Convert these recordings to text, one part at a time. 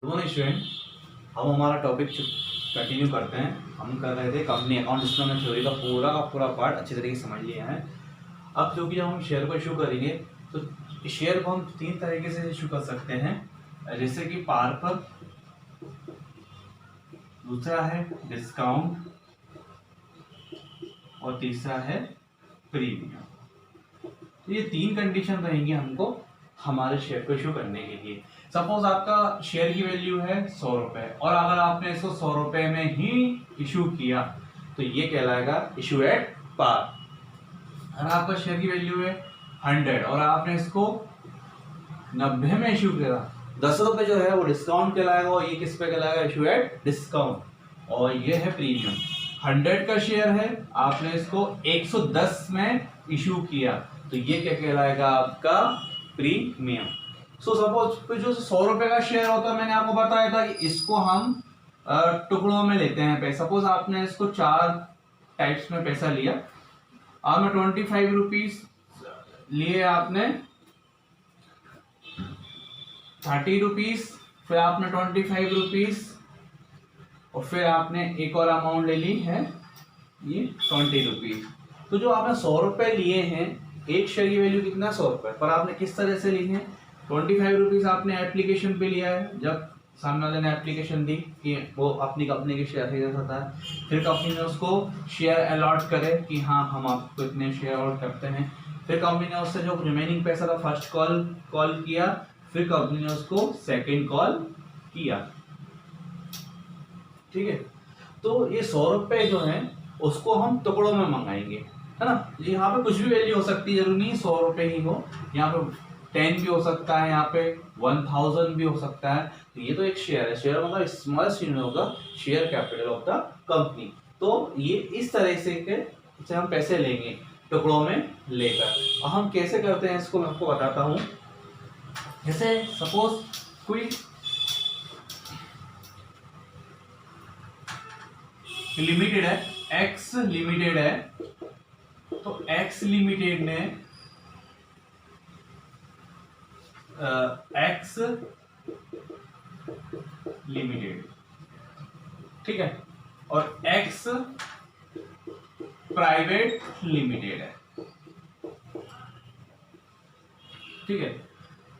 Good morning student. हम हमारा topic continue करते हैं। हम कर रहे थे कंपनी अकाउंट, जिसमें हमने थ्योरी का पूरा पार्ट अच्छे तरीके से समझ लिया है। अब क्योंकि जब हम शेयर को इशू करेंगे तो शेयर को हम तीन तरीके से इशू कर सकते हैं, जैसे कि पार पर, दूसरा है डिस्काउंट और तीसरा है प्रीमियम। तो ये तीन कंडीशन रहेंगी हमको हमारे शेयर को इशू करने के लिए। सपोज आपका शेयर की वैल्यू है 100 रुपए और अगर आपने इसको 100 रुपए में ही इशू किया तो ये कहलाएगा इशू एट पार। अगर आपका शेयर की वैल्यू है 100 और आपने इसको 90 में इशू किया, 10 रुपए जो है वो डिस्काउंट कहलाएगा और ये किस पे कहलाएगा, इशू एट डिस्काउंट। और ये है प्रीमियम। 100 का शेयर है, आपने इसको 110 में इशू किया तो ये क्या कहलाएगा, आपका प्रीमियम। सो सपोज जो 100 रुपए का शेयर होता है, मैंने आपको बताया था कि इसको हम टुकड़ों में लेते हैं पैसा। सपोज आपने इसको 4 टाइप्स में पैसा लिया। आपने 25 रुपीज लिए, आपने 30 रुपीज, फिर आपने 25 रुपीज और फिर आपने एक और अमाउंट ले ली है ये 20 रुपीज। तो जो आपने 100 रुपए लिए हैं, एक शेयर की वैल्यू कितना, 100 रुपए, पर आपने किस तरह से ली है, 25 रुपीज आपने एप्लीकेशन पे लिया है। जब सामने वाले ने एप्लीकेशन दी कि वो अपनी कंपनी के शेयर खरीद सकता है, फिर कंपनी ने उसको शेयर अलॉट करे कि हाँ हम आपको इतने शेयर अलॉट करते हैं। फिर कंपनी ने उससे जो रिमेनिंग पैसा था फर्स्ट कॉल किया, फिर कंपनी ने उसको सेकेंड कॉल किया। ठीक है, तो ये 100 रुपए जो है उसको हम टुकड़ों में मंगाएंगे, है ना। यहाँ पे कुछ भी वैल्यू हो सकती है, जरूरी नहीं 100 रुपए ही हो। यहाँ पे 10 भी हो सकता है, यहाँ पे 1000 भी हो सकता है। तो ये तो एक शेयर है। शेयर मतलब स्मॉलेस्ट यूनिट होगा share capital of the company. तो ये इस तरह से हम पैसे लेंगे टुकड़ों में लेकर। और हम कैसे करते हैं इसको मैं आपको बताता हूँ। जैसे सपोज कोई लिमिटेड है, एक्स लिमिटेड है, तो एक्स लिमिटेड ने एक्स लिमिटेड, ठीक है, और एक्स प्राइवेट लिमिटेड है, ठीक है।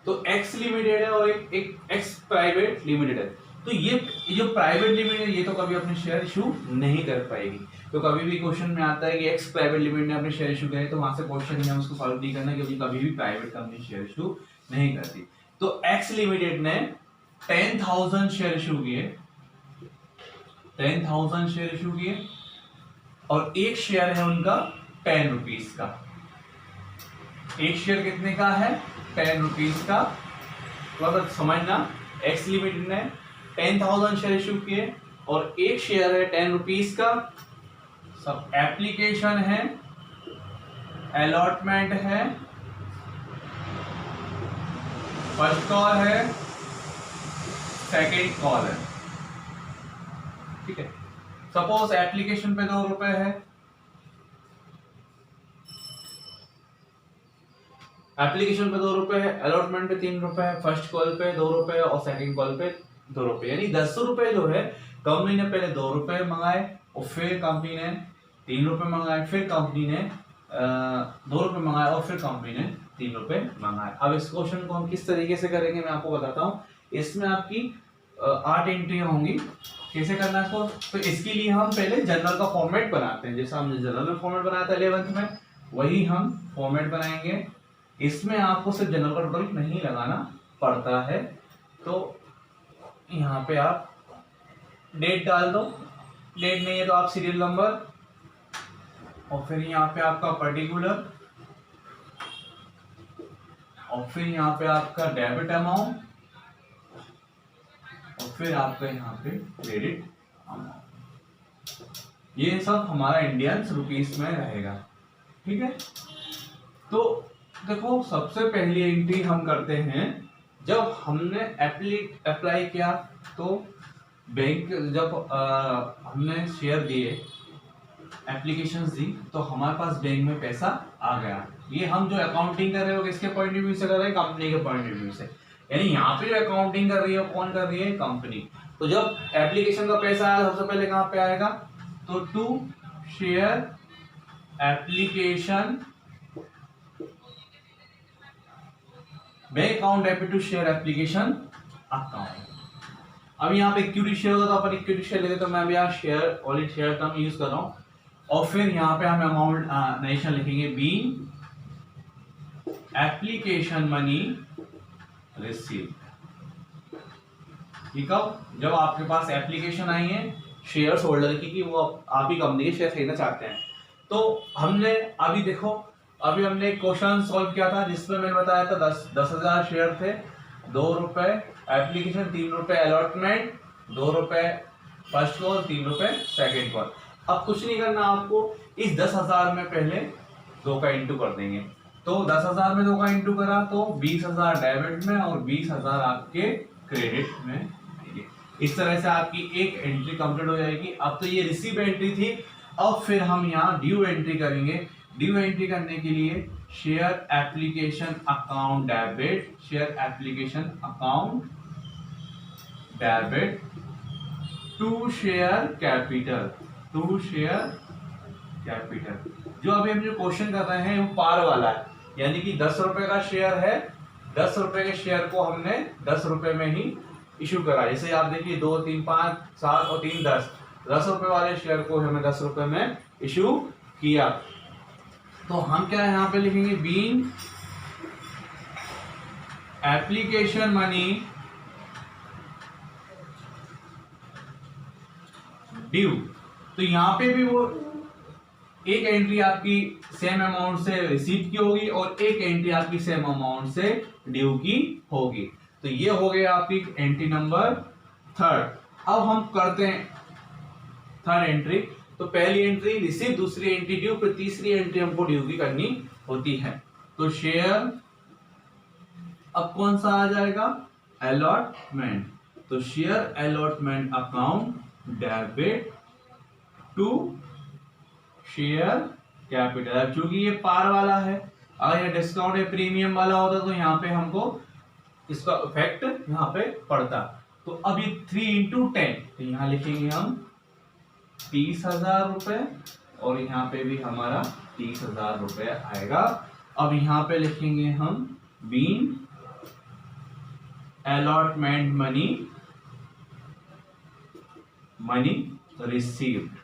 तो एक्स लिमिटेड है और एक एक्स प्राइवेट लिमिटेड है। तो ये जो प्राइवेट लिमिटेड, ये तो कभी अपने शेयर इशू नहीं कर पाएगी। तो कभी भी क्वेश्चन में आता है कि एक्स प्राइवेट लिमिटेड ने अपने शेयर इशू करे, तो वहां से क्वेश्चन में उसको सॉल्व नहीं करना, क्योंकि कभी भी प्राइवेट कंपनी शेयर इशू नहीं करती। तो एक्स लिमिटेड ने 10,000 शेयर इशू किए, 10,000 शेयर इशू किए और एक शेयर है उनका 10 रुपीज का। एक शेयर कितने का है, 10 रुपीज का। थोड़ा सा समझना, एक्स लिमिटेड ने 10,000 शेयर इशू किए और एक शेयर है 10 रुपीज का। सब एप्लीकेशन है, अलॉटमेंट है, फर्स्ट कॉल है, सेकेंड कॉल है, ठीक है। सपोज एप्लीकेशन पे 2 रुपए है, एप्लीकेशन पे 2 रुपए है, अलॉटमेंट पे 3 रुपए है, फर्स्ट कॉल पे 2 रुपए और सेकंड कॉल पे 2 रुपए। यानी 10 रुपए जो है कंपनी ने पहले 2 रुपए मंगाए और फिर कंपनी ने 3 रुपए मंगाए, फिर कंपनी ने 2 रुपए मंगाए और फिर कंपनी ने 3 रुपए मंगाए। अब इस क्वेश्चन को हम किस तरीके से करेंगे मैं आपको बताता हूँ। इसमें आपकी 8 एंट्रियां होंगी। कैसे करना है इसको, तो इसके लिए हम पहले जनरल का फॉर्मेट बनाते हैं। जैसा हमने जनरल में फॉर्मेट बनाया था 11th में, वही हम फॉर्मेट बनाएंगे। इसमें आपको सिर्फ जनरल का टोटल नहीं लगाना पड़ता है। तो यहाँ पे आप डेट डाल दो, डेट नहीं है तो आप सीरियल नंबर, और फिर यहाँ पे आपका पर्टिकुलर, और फिर यहाँ पे आपका डेबिट अमाउंट, और फिर आपका यहाँ पे क्रेडिट अमाउंट। ये सब हमारा इंडियन रुपीस में रहेगा, ठीक है। तो देखो, सबसे पहली एंट्री हम करते हैं जब हमने अप्लाई किया। तो बैंक जब हमने शेयर दिए, एप्लीकेशंस दी, तो हमारे पास बैंक में पैसा आ गया। ये हम जो अकाउंटिंग कर रहे हो किसके पॉइंट ऑफ व्यू से कर रहे हैं, कंपनी के पॉइंट ऑफ व्यू से। यानी यहाँ पे जो अकाउंटिंग कर रही है कौन कर रही है, कंपनी। तो जब एप्लीकेशन का पैसा आया सबसे पहले कहाँ पे आएगा, तो to share application bank account debit to share application account. अब यहाँ पे इक्विटी शेयर होता तो अपन इक्विटी शेयर लेते, तो मैं अभी यहाँ share already share term use कर रहा हूँ। और फिर यहाँ पे हम अमाउंट नरेशन लिखेंगे, बी एप्लीकेशन मनी रिसीव। ठीक है, जब आपके पास एप्लीकेशन आई है शेयर्स होल्डर की कि वो आप ही कंपनी के शेयर खरीदना चाहते हैं। तो हमने अभी देखो, अभी हमने एक क्वेश्चन सॉल्व किया था जिसमें मैंने बताया था 10,000 शेयर थे, 2 रुपए एप्लीकेशन, 3 रुपए अलॉटमेंट, 2 रुपए फर्स्ट कॉल, 3 रुपए सेकेंड कॉल। अब कुछ नहीं करना आपको, इस 10,000 में पहले 2 का इंटू कर देंगे। तो 10,000 में 2 का इंटू करा तो 20,000 डेबिट में और 20,000 आपके क्रेडिट में आएंगे। इस तरह से आपकी एक एंट्री कंप्लीट हो जाएगी। अब तो ये रिसीव एंट्री थी, अब फिर हम यहाँ ड्यू एंट्री करेंगे। ड्यू एंट्री करने के लिए share application account debit, share application account debit to share capital, to share capital. जो अभी हम जो क्वेश्चन कर रहे हैं वो पार वाला है, यानी कि 10 रुपए का शेयर है, 10 रुपए के शेयर को हमने 10 रुपए में ही इशू करा। जैसे आप देखिए 2, 3, 5, 7 और 3, 10, 10 रुपए वाले शेयर को हमें 10 रुपए में इशू किया। तो हम क्या यहाँ पे लिखेंगे, बीइंग एप्लीकेशन मनी ड्यू। तो यहाँ पे भी वो एक एंट्री आपकी सेम अमाउंट से रिसीव की होगी और एक एंट्री आपकी सेम अमाउंट से ड्यू की होगी। तो ये हो गया आपकी एंट्री नंबर 3rd। अब हम करते हैं 3rd एंट्री। तो पहली एंट्री रिसीव, दूसरी एंट्री ड्यू, फिर तीसरी एंट्री हमको ड्यू की करनी होती है। तो शेयर अब कौन सा आ जाएगा, अलॉटमेंट। तो share allotment account debit to share capital. चूंकि ये पार वाला है, अगर ये डिस्काउंट या प्रीमियम वाला होता तो यहाँ पे हमको इसका इफेक्ट यहाँ पे पड़ता। तो अब ये 3 इंटू 10, तो यहाँ लिखेंगे हम 30,000 रुपए और यहाँ पे भी हमारा 30,000 रुपए आएगा। अब यहाँ पे लिखेंगे हम बीइंग अलॉटमेंट मनी रिसीव्ड।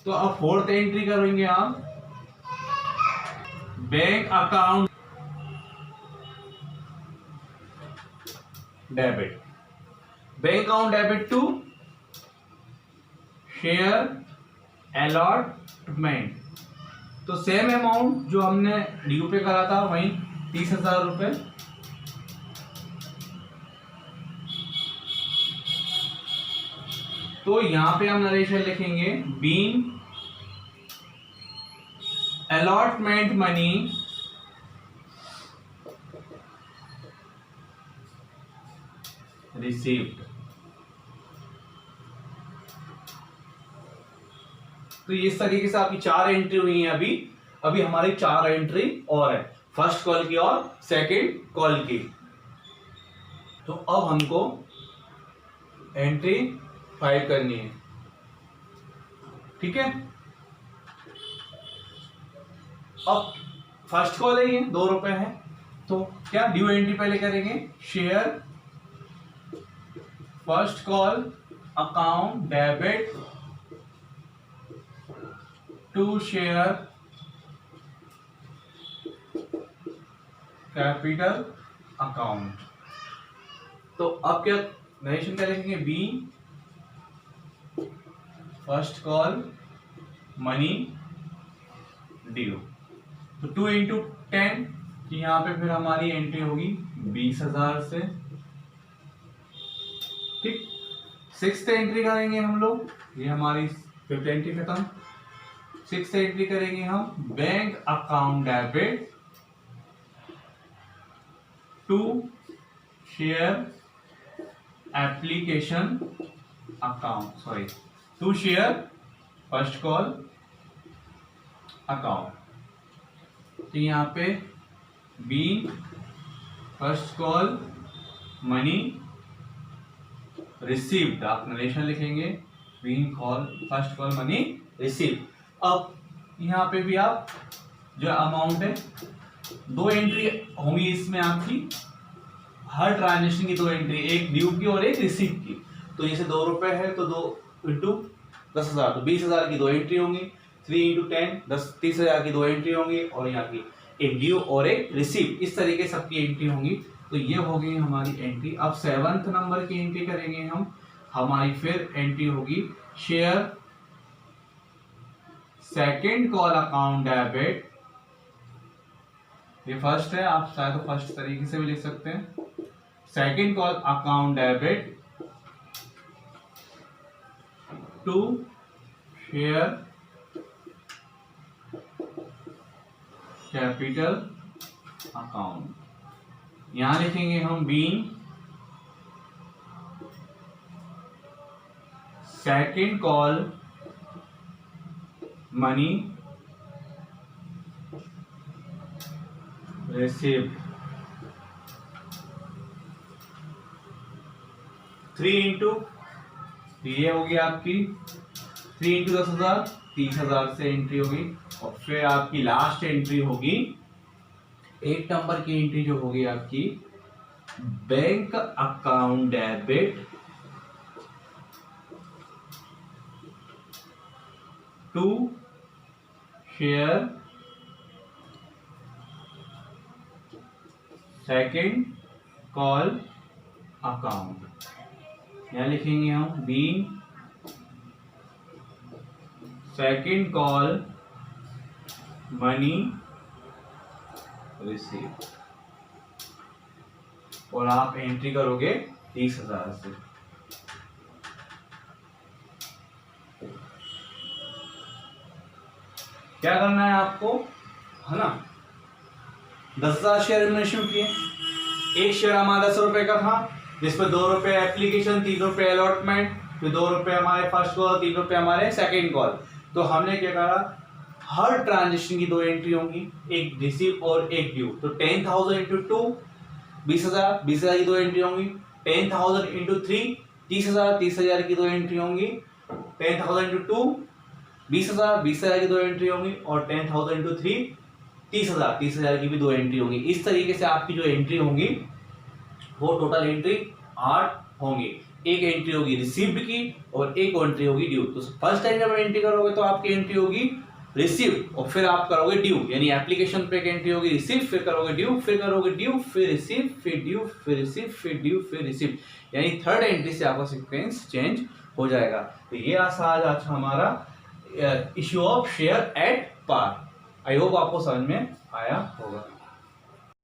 तो अब 4th एंट्री करेंगे आप, bank account debit, bank account debit to share allotment. तो सेम अमाउंट जो हमने ड्यू पे करा था वही 30,000 रुपए। तो यहां पे हम नरेशन लिखेंगे, बीइंग अलॉटमेंट मनी रिसीव्ड। तो इस तरीके से आपकी 4 एंट्री हुई है। अभी हमारी 4 एंट्री और है, फर्स्ट कॉल की और सेकंड कॉल की। तो अब हमको एंट्री 5 करनी है, ठीक है। अब फर्स्ट कॉल है, ये 2 रुपए है, तो क्या ड्यू एंट्री पहले करेंगे, share first call account debit to share capital account. तो अब क्या नरेशन क्या लिखेंगे, be first call money due. तो 2 इंटू 10, यहाँ पे फिर हमारी एंट्री होगी 20,000 से, ठीक। 6th एंट्री करेंगे हम लोग, ये हमारी 5th एंट्री खत्म। 6th एंट्री करेंगे हम, bank account debit to share application account, to share first call account. तो यहाँ पे being first call money received, आप नरेशन लिखेंगे being call first call money received. अब यहाँ पे भी आप जो अमाउंट है, दो एंट्री होंगी इसमें आपकी, हर ट्रांजेक्शन की दो एंट्री, एक ड्यू की और एक रिसीव की। तो जैसे 2 रुपए है तो 2 इंटू 10,000 तो 20,000 की दो एंट्री होंगी, 3 इंटू 10 30,000 की दो एंट्री होंगी, और यहाँ की एक ड्यू और एक रिसीव, इस तरीके से सबकी एंट्री होंगी। तो ये हो गई हमारी एंट्री। अब 7th नंबर की एंट्री करेंगे हम, हमारी फिर एंट्री होगी share second call account debit. ये फर्स्ट है, आप शायद तो फर्स्ट तरीके से भी लिख सकते हैं, second call account debit to share capital account. यहां लिखेंगे हम being second call money received 3 into, ये होगी आपकी 3 इंटू 10,000 30,000 से एंट्री होगी। और फिर आपकी लास्ट एंट्री होगी 8 नंबर की एंट्री जो होगी आपकी bank account debit to share second call account. यहां लिखेंगे हम being second call money receive, और आप एंट्री करोगे 30,000 से। क्या करना है आपको, है ना, 10,000 शेयर इश्यू किए, एक शेयर हमारा 10 रुपए का था, जिसपे 2 रुपए एप्लीकेशन, 3 रुपए अलॉटमेंट, फिर 2 रुपए हमारे फर्स्ट कॉल, 3 रुपए हमारे सेकेंड कॉल। तो हमने क्या करा, हर ट्रांजेक्शन की दो एंट्री होंगी, एक रिसीव और एक ड्यू। तो 10,000 इंटू 2 20,000, 20,000 की दो एंट्री होंगी, 10,000 इंटू 3 30,000, 30,000 की दो एंट्री होंगी, 10,000 इंटू 2 20,000, 20,000 की दो एंट्री होंगी, और 10,000 इंटू 3 30,000, 30,000 की भी दो एंट्री होंगी। इस तरीके से आपकी जो एंट्री होंगी वो टोटल एंट्री 8 होंगी। एक एंट्री होगी रिसीव्ड की और एक एंट्री होगी ड्यू। तो फर्स्ट टाइम जब एंट्री करोगे तो आपकी एंट्री होगी रिसीव, और फिर आप करोगे ड्यू, यानी एप्लीकेशन पे एक एंट्री होगी रिसीव, फिर करोगे ड्यू, फिर करोगे ड्यू, फिर रिसीव, फिर ड्यू, फिर रिसीव, फिर ड्यू, फिर रिसीव, यानी थर्ड एंट्री से आपका सीक्वेंस चेंज हो जाएगा। तो ये आज हमारा issue of share at par. I hope आपको समझ में आया होगा।